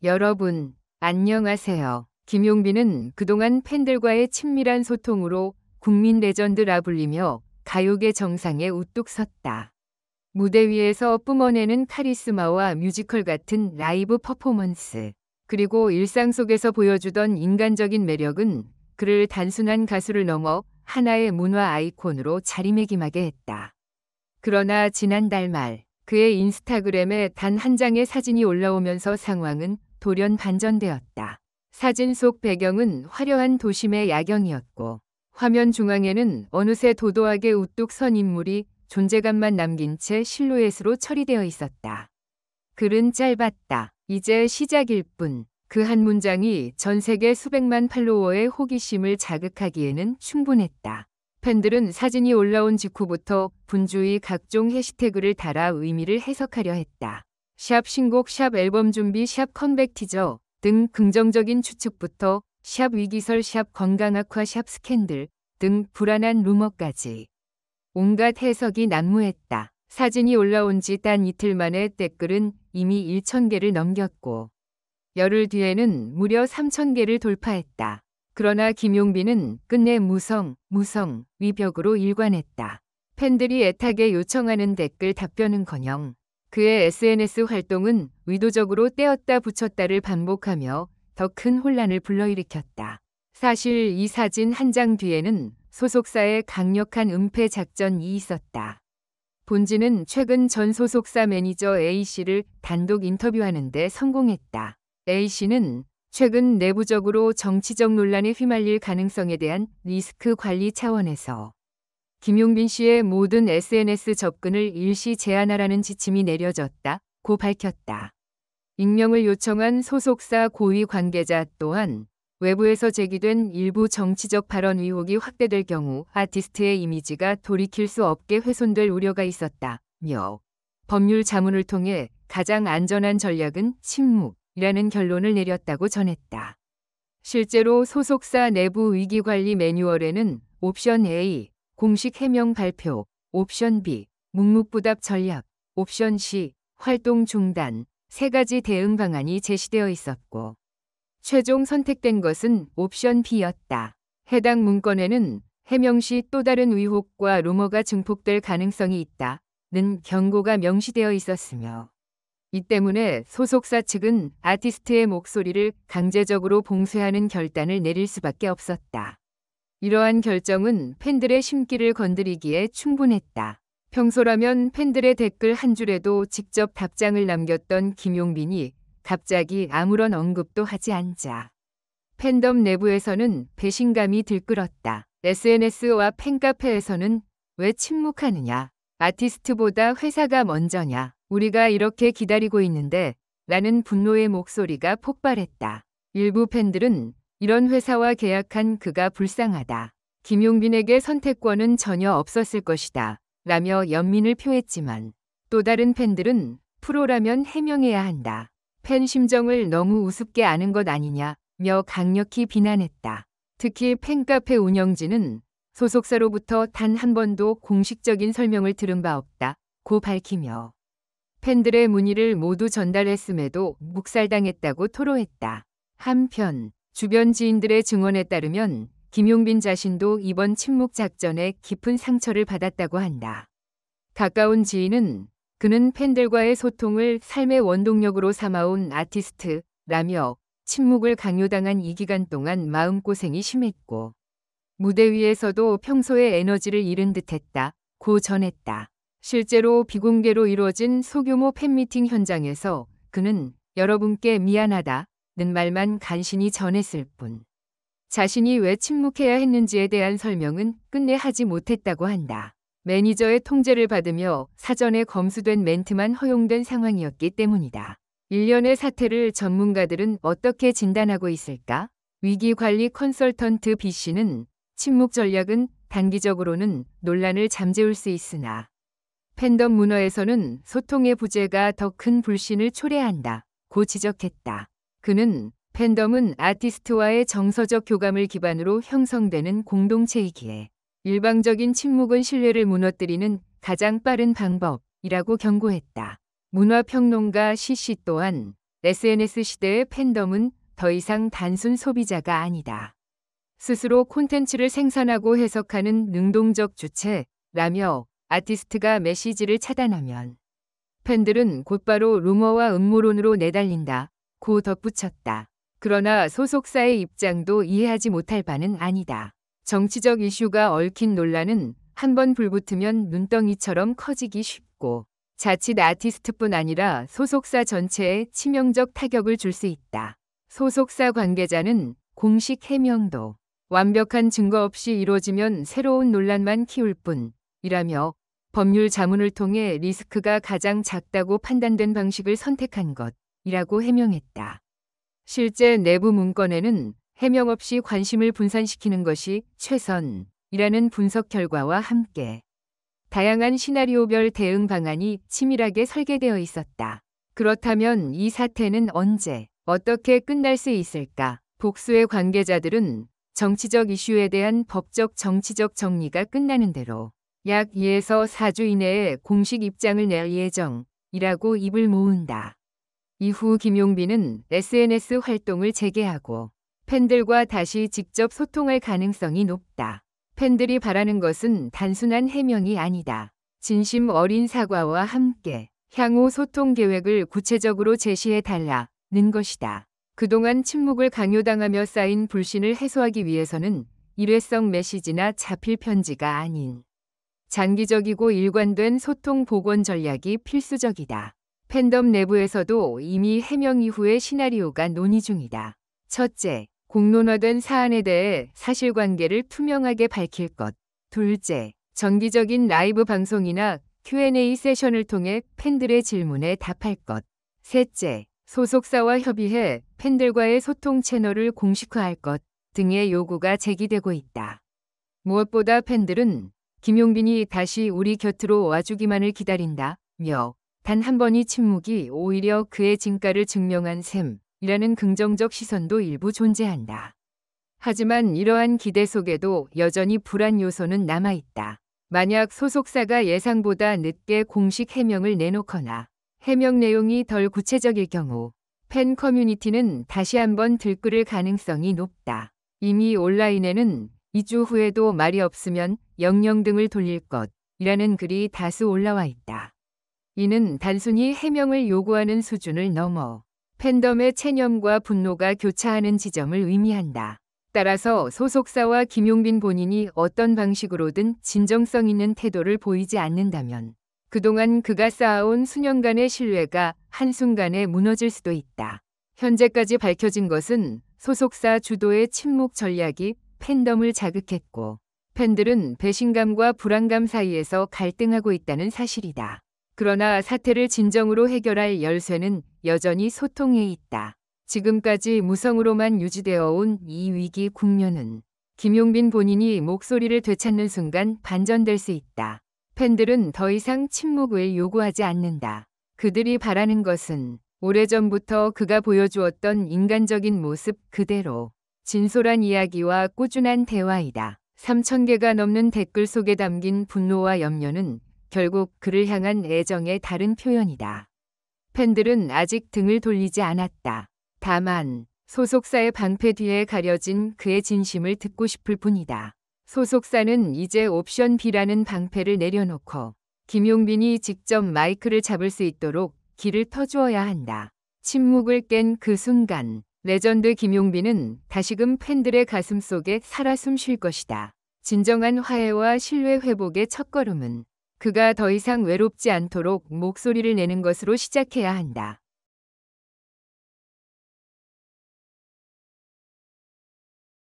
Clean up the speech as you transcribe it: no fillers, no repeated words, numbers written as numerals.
여러분, 안녕하세요. 김용빈은 그동안 팬들과의 친밀한 소통으로 국민 레전드라 불리며 가요계 정상에 우뚝 섰다. 무대 위에서 뿜어내는 카리스마와 뮤지컬 같은 라이브 퍼포먼스, 그리고 일상 속에서 보여주던 인간적인 매력은 그를 단순한 가수를 넘어 하나의 문화 아이콘으로 자리매김하게 했다. 그러나 지난달 말 그의 인스타그램에 단 한 장의 사진이 올라오면서 상황은 돌연 반전되었다. 사진 속 배경은 화려한 도심의 야경이었고 화면 중앙에는 어느새 도도하게 우뚝 선 인물이 존재감만 남긴 채 실루엣으로 처리되어 있었다. 글은 짧았다. 이제 시작일 뿐. 그 한 문장이 전 세계 수백만 팔로워의 호기심을 자극하기에는 충분했다. 팬들은 사진이 올라온 직후부터 분주히 각종 해시태그를 달아 의미를 해석하려 했다. 샵 신곡, 샵 앨범 준비, 샵 컴백 티저 등 긍정적인 추측부터 샵 위기설, 샵 건강 악화, 샵 스캔들 등 불안한 루머까지. 온갖 해석이 난무했다. 사진이 올라온 지 단 이틀 만에 댓글은 이미 1,000개를 넘겼고 열흘 뒤에는 무려 3,000개를 돌파했다. 그러나 김용빈은 끝내 무성, 위벽으로 일관했다. 팬들이 애타게 요청하는 댓글 답변은커녕 그의 SNS 활동은 의도적으로 떼었다 붙였다를 반복하며 더 큰 혼란을 불러일으켰다. 사실 이 사진 한 장 뒤에는 소속사의 강력한 은폐 작전이 있었다. 본지는 최근 전 소속사 매니저 A씨를 단독 인터뷰하는 데 성공했다. A씨는 최근 내부적으로 정치적 논란에 휘말릴 가능성에 대한 리스크 관리 차원에서 김용빈 씨의 모든 SNS 접근을 일시 제한하라는 지침이 내려졌다고 밝혔다. 익명을 요청한 소속사 고위 관계자 또한 외부에서 제기된 일부 정치적 발언 의혹이 확대될 경우 아티스트의 이미지가 돌이킬 수 없게 훼손될 우려가 있었다며 법률 자문을 통해 가장 안전한 전략은 침묵이라는 결론을 내렸다고 전했다. 실제로 소속사 내부 위기관리 매뉴얼에는 옵션 A, 공식 해명 발표, 옵션 B, 묵묵부답 전략, 옵션 C, 활동 중단, 3가지 대응 방안이 제시되어 있었고 최종 선택된 것은 옵션 B였다. 해당 문건에는 해명 시 또 다른 의혹과 루머가 증폭될 가능성이 있다는 경고가 명시되어 있었으며 이 때문에 소속사 측은 아티스트의 목소리를 강제적으로 봉쇄하는 결단을 내릴 수밖에 없었다. 이러한 결정은 팬들의 심기를 건드리기에 충분했다. 평소라면 팬들의 댓글 한 줄에도 직접 답장을 남겼던 김용빈이 갑자기 아무런 언급도 하지 않자 팬덤 내부에서는 배신감이 들끓었다. SNS와 팬카페에서는 왜 침묵하느냐? 아티스트보다 회사가 먼저냐? 우리가 이렇게 기다리고 있는데 라는 분노의 목소리가 폭발했다. 일부 팬들은 이런 회사와 계약한 그가 불쌍하다. 김용빈에게 선택권은 전혀 없었을 것이다. 라며 연민을 표했지만 또 다른 팬들은 프로라면 해명해야 한다. 팬 심정을 너무 우습게 아는 것 아니냐며 강력히 비난했다. 특히 팬카페 운영진은 소속사로부터 단 한 번도 공식적인 설명을 들은 바 없다고 밝히며 팬들의 문의를 모두 전달했음에도 묵살당했다고 토로했다. 한편 주변 지인들의 증언에 따르면 김용빈 자신도 이번 침묵 작전에 깊은 상처를 받았다고 한다. 가까운 지인은 그는 팬들과의 소통을 삶의 원동력으로 삼아온 아티스트라며 침묵을 강요당한 이 기간 동안 마음고생이 심했고 무대 위에서도 평소의 에너지를 잃은 듯했다고 전했다. 실제로 비공개로 이루어진 소규모 팬미팅 현장에서 그는 여러분께 미안하다는 말만 간신히 전했을 뿐 자신이 왜 침묵해야 했는지에 대한 설명은 끝내 하지 못했다고 한다. 매니저의 통제를 받으며 사전에 검수된 멘트만 허용된 상황이었기 때문이다. 일련의 사태를 전문가들은 어떻게 진단하고 있을까? 위기관리 컨설턴트 B씨는 침묵 전략은 단기적으로는 논란을 잠재울 수 있으나 팬덤 문화에서는 소통의 부재가 더 큰 불신을 초래한다고 지적했다. 그는 팬덤은 아티스트와의 정서적 교감을 기반으로 형성되는 공동체이기에 일방적인 침묵은 신뢰를 무너뜨리는 가장 빠른 방법이라고 경고했다. 문화평론가 CC 또한 SNS 시대의 팬덤은 더 이상 단순 소비자가 아니다. 스스로 콘텐츠를 생산하고 해석하는 능동적 주체라며 아티스트가 메시지를 차단하면 팬들은 곧바로 루머와 음모론으로 내달린다. 고 덧붙였다. 그러나 소속사의 입장도 이해하지 못할 바는 아니다. 정치적 이슈가 얽힌 논란은 한번 불붙으면 눈덩이처럼 커지기 쉽고 자칫 아티스트뿐 아니라 소속사 전체에 치명적 타격을 줄 수 있다. 소속사 관계자는 공식 해명도 완벽한 증거 없이 이루어지면 새로운 논란만 키울 뿐이라며 법률 자문을 통해 리스크가 가장 작다고 판단된 방식을 선택한 것이라고 해명했다. 실제 내부 문건에는 해명 없이 관심을 분산시키는 것이 최선이라는 분석 결과와 함께 다양한 시나리오별 대응 방안이 치밀하게 설계되어 있었다. 그렇다면 이 사태는 언제, 어떻게 끝날 수 있을까? 복수의 관계자들은 정치적 이슈에 대한 법적 정치적 정리가 끝나는 대로 약 2에서 4주 이내에 공식 입장을 낼 예정이라고 입을 모은다. 이후 김용빈은 SNS 활동을 재개하고 팬들과 다시 직접 소통할 가능성이 높다. 팬들이 바라는 것은 단순한 해명이 아니다. 진심 어린 사과와 함께 향후 소통 계획을 구체적으로 제시해 달라는 것이다. 그동안 침묵을 강요당하며 쌓인 불신을 해소하기 위해서는 일회성 메시지나 자필 편지가 아닌 장기적이고 일관된 소통 복원 전략이 필수적이다. 팬덤 내부에서도 이미 해명 이후의 시나리오가 논의 중이다. 첫째, 공론화된 사안에 대해 사실관계를 투명하게 밝힐 것. 둘째, 정기적인 라이브 방송이나 Q&A 세션을 통해 팬들의 질문에 답할 것. 셋째, 소속사와 협의해 팬들과의 소통 채널을 공식화할 것 등의 요구가 제기되고 있다. 무엇보다 팬들은 김용빈이 다시 우리 곁으로 와주기만을 기다린다며 단 한 번의 침묵이 오히려 그의 진가를 증명한 셈이라는 긍정적 시선도 일부 존재한다. 하지만 이러한 기대 속에도 여전히 불안 요소는 남아있다. 만약 소속사가 예상보다 늦게 공식 해명을 내놓거나 해명 내용이 덜 구체적일 경우 팬 커뮤니티는 다시 한번 들끓을 가능성이 높다. 이미 온라인에는 2주 후에도 말이 없으면 영영 등을 돌릴 것이라는 글이 다수 올라와 있다. 이는 단순히 해명을 요구하는 수준을 넘어 팬덤의 체념과 분노가 교차하는 지점을 의미한다. 따라서 소속사와 김용빈 본인이 어떤 방식으로든 진정성 있는 태도를 보이지 않는다면 그동안 그가 쌓아온 수년간의 신뢰가 한순간에 무너질 수도 있다. 현재까지 밝혀진 것은 소속사 주도의 침묵 전략이 팬덤을 자극했고 팬들은 배신감과 불안감 사이에서 갈등하고 있다는 사실이다. 그러나 사태를 진정으로 해결할 열쇠는 여전히 소통에 있다. 지금까지 무성으로만 유지되어 온 이 위기 국면은 김용빈 본인이 목소리를 되찾는 순간 반전될 수 있다. 팬들은 더 이상 침묵을 요구하지 않는다. 그들이 바라는 것은 오래전부터 그가 보여주었던 인간적인 모습 그대로 진솔한 이야기와 꾸준한 대화이다. 3,000개가 넘는 댓글 속에 담긴 분노와 염려는 결국 그를 향한 애정의 다른 표현이다. 팬들은 아직 등을 돌리지 않았다. 다만 소속사의 방패 뒤에 가려진 그의 진심을 듣고 싶을 뿐이다. 소속사는 이제 옵션 B라는 방패를 내려놓고 김용빈이 직접 마이크를 잡을 수 있도록 길을 터주어야 한다. 침묵을 깬 그 순간 레전드 김용빈은 다시금 팬들의 가슴 속에 살아 숨 쉴 것이다. 진정한 화해와 신뢰 회복의 첫걸음은 그가 더 이상 외롭지 않도록 목소리를 내는 것으로 시작해야 한다.